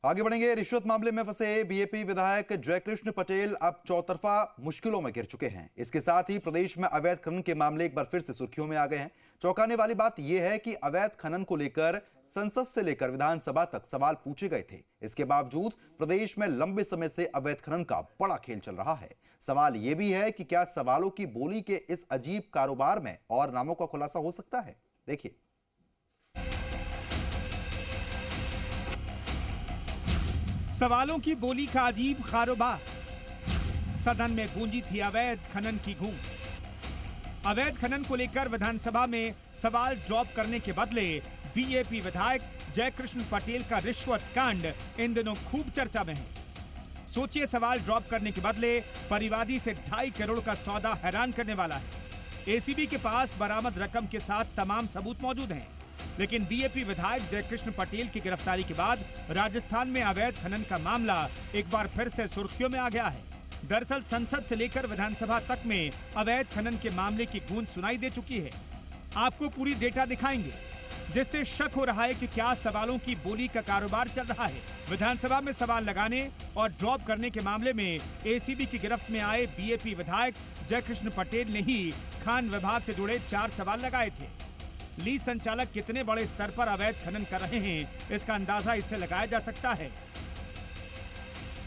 आगे बढ़ेंगे। रिश्वत मामले में फंसे बीएपी विधायक जयकृष्ण पटेल अब चौतरफा मुश्किलों में घिर चुके हैं। इसके साथ ही प्रदेश में अवैध खनन के मामले एक बार फिर से सुर्खियों में आ गए हैं। चौंकाने वाली बात यह है कि अवैध खनन को लेकर संसद से लेकर विधानसभा तक सवाल पूछे गए थे। इसके बावजूद प्रदेश में लंबे समय से अवैध खनन का बड़ा खेल चल रहा है। सवाल यह भी है कि क्या सवालों की बोली के इस अजीब कारोबार में और नामों का खुलासा हो सकता है। देखिए, सवालों की बोली का अजीब कारोबार। सदन में गूंजी थी अवैध खनन की गूंज। अवैध खनन को लेकर विधानसभा में सवाल ड्रॉप करने के बदले बीएपी विधायक जयकृष्ण पटेल का रिश्वत कांड इन दिनों खूब चर्चा में है। सोचिए, सवाल ड्रॉप करने के बदले परिवादी से 2.5 करोड़ का सौदा हैरान करने वाला है। एसीबी के पास बरामद रकम के साथ तमाम सबूत मौजूद हैं। लेकिन बीएपी विधायक जयकृष्ण पटेल की गिरफ्तारी के बाद राजस्थान में अवैध खनन का मामला एक बार फिर से सुर्खियों में आ गया है। दरअसल संसद से लेकर विधानसभा तक में अवैध खनन के मामले की गूंज सुनाई दे चुकी है। आपको पूरी डेटा दिखाएंगे, जिससे शक हो रहा है कि क्या सवालों की बोली का कारोबार चल रहा है। विधानसभा में सवाल लगाने और ड्रॉप करने के मामले में एसीबी की गिरफ्त में आए बीएपी विधायक जयकृष्ण पटेल ने ही खान विभाग से जुड़े 4 सवाल लगाए थे। लीज संचालक कितने बड़े स्तर पर अवैध खनन कर रहे हैं, इसका अंदाजा इससे लगाया जा सकता है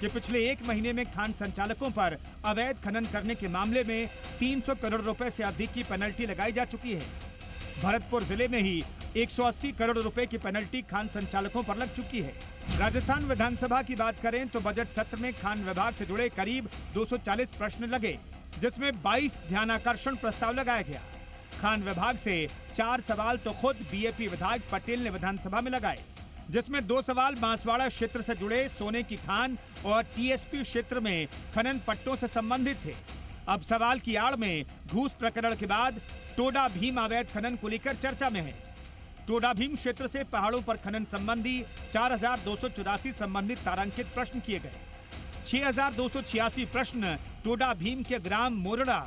कि पिछले 1 महीने में खान संचालकों पर अवैध खनन करने के मामले में 300 करोड़ रुपए से अधिक की पेनल्टी लगाई जा चुकी है। भरतपुर जिले में ही 180 करोड़ रुपए की पेनल्टी खान संचालकों पर लग चुकी है। राजस्थान विधानसभा की बात करें तो बजट सत्र में खान विभाग से जुड़े करीब 240 प्रश्न लगे, जिसमें 22 ध्यानाकर्षण प्रस्ताव लगाया गया। खान विभाग से 4 सवाल तो खुद बीएपी विधायक पटेल ने विधानसभा में लगाए, जिसमें 2 सवाल बांसवाड़ा क्षेत्र से जुड़े सोने की खान और टीएसपी क्षेत्र में खनन पट्टों से संबंधित थे। अब सवाल की आड़ में घूस प्रकरण के बाद टोडा भीम अवैध खनन को लेकर चर्चा में है। टोडा भीम क्षेत्र से पहाड़ों पर खनन संबंधी 4284 संबंधित तारांकित प्रश्न किए गए। 6286 प्रश्न टोडा भीम के ग्राम मोरड़ा,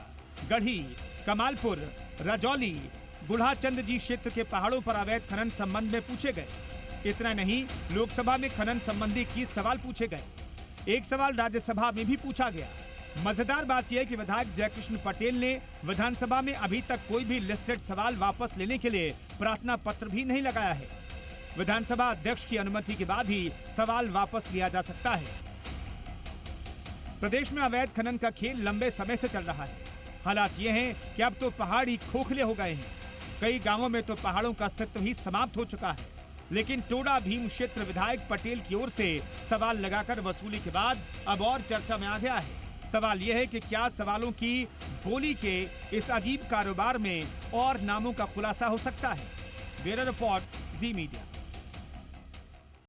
गढ़ी, कमालपुर, रजौली, बुढ़ाचंद जी क्षेत्र के पहाड़ों पर अवैध खनन संबंध में पूछे गए। इतना नहीं, लोकसभा में खनन संबंधी 21 सवाल पूछे गए। 1 सवाल राज्यसभा में भी पूछा गया। मजेदार बात यह है कि विधायक जयकृष्ण पटेल ने विधानसभा में अभी तक कोई भी लिस्टेड सवाल वापस लेने के लिए प्रार्थना पत्र भी नहीं लगाया है। विधानसभा अध्यक्ष की अनुमति के बाद ही सवाल वापस लिया जा सकता है। प्रदेश में अवैध खनन का खेल लंबे समय से चल रहा है। हालात ये हैं कि अब तो पहाड़ ही खोखले हो गए हैं। कई गांवों में तो पहाड़ों का अस्तित्व ही समाप्त हो चुका है। लेकिन टोडा भीम क्षेत्र विधायक पटेल की ओर से सवाल लगाकर वसूली के बाद अब और चर्चा में आ गया है। सवाल यह है कि क्या सवालों की बोली के इस अजीब कारोबार में और नामों का खुलासा हो सकता है। ब्यूरो रिपोर्ट, जी मीडिया।